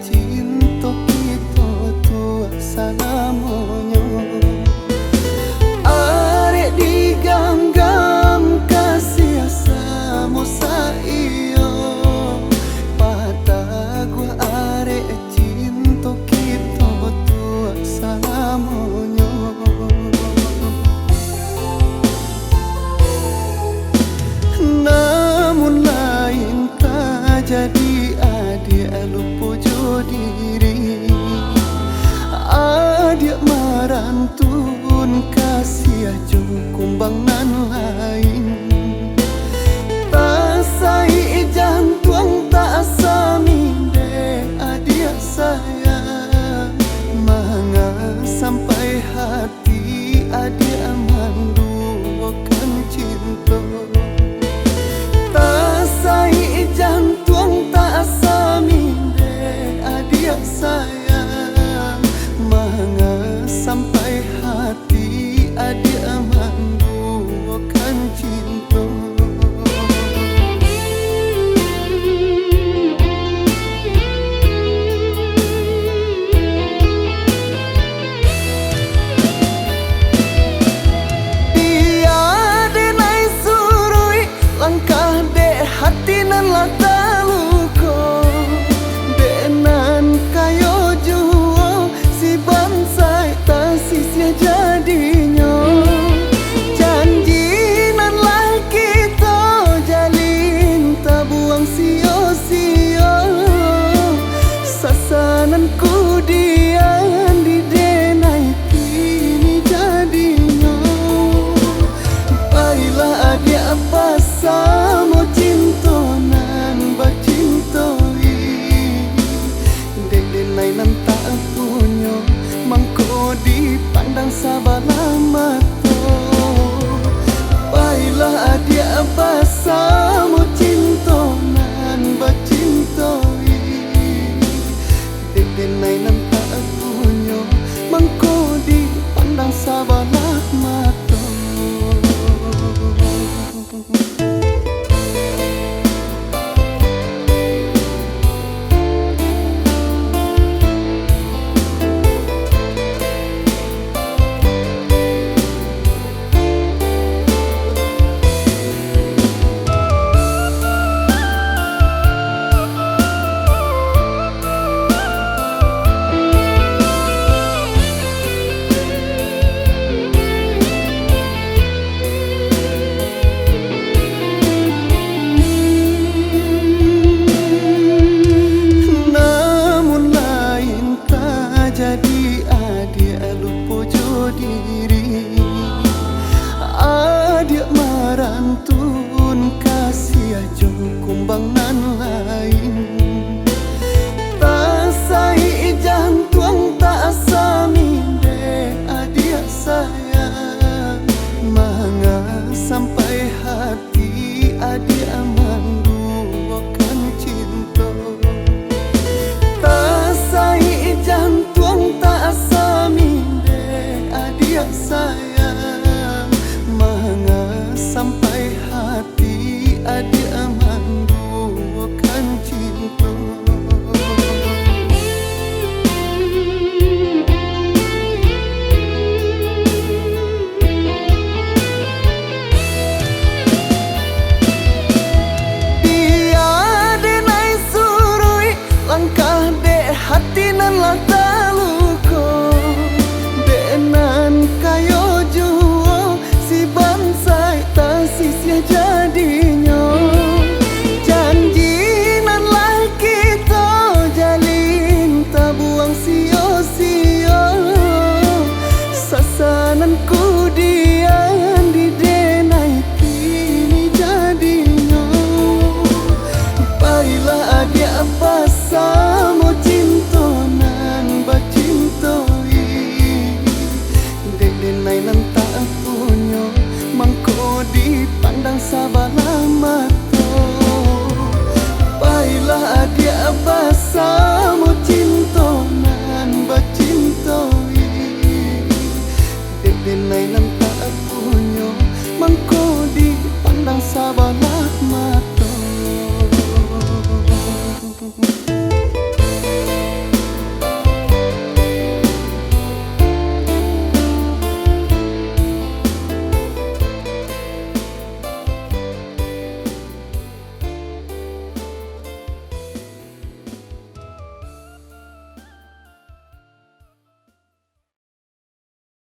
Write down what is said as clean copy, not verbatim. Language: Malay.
cinta kita tua salamonyo. Arek diganggam kasih samo saiyo. Pada gua arek cinta kita tua salamonyo. Namun lain tak jadi adik lupa diri. Adik marantun kasih aja kumbangan lain. Tak sai jantung tak saminde adik sayang. Manga sampai hati adik manduakan cinta. Sai jantung tak saminde adik sayang. Manga sampai hati adik manduakan cinta. Hati nan lata luko denan kayo juo si bansai tak sia jadinya. Janji nan lah kita jalin tak buang sia-sia. Sasananku dian di denai kini jadinya. Baiklah adik apa sama cinta nan bacintoi. Dek denai nan tak punya mangko dipandang sabalah mata. Baiklah adik apa sama cinta nan bacintoi. Dek denai nan tak punya mangko dipandang sabalah mata. Jadi adik lupa diri. Adik marantun kasih aja kumbangan lain. Tak sai jantung tak saminde adik sayang. Manga sampai hati adik manduakan cinta. Tak sai jantung tak saminde adik sayang. Manga sampai hati adik manduakan cinta. Dia denai surui langkah dek hati nan lata luko denan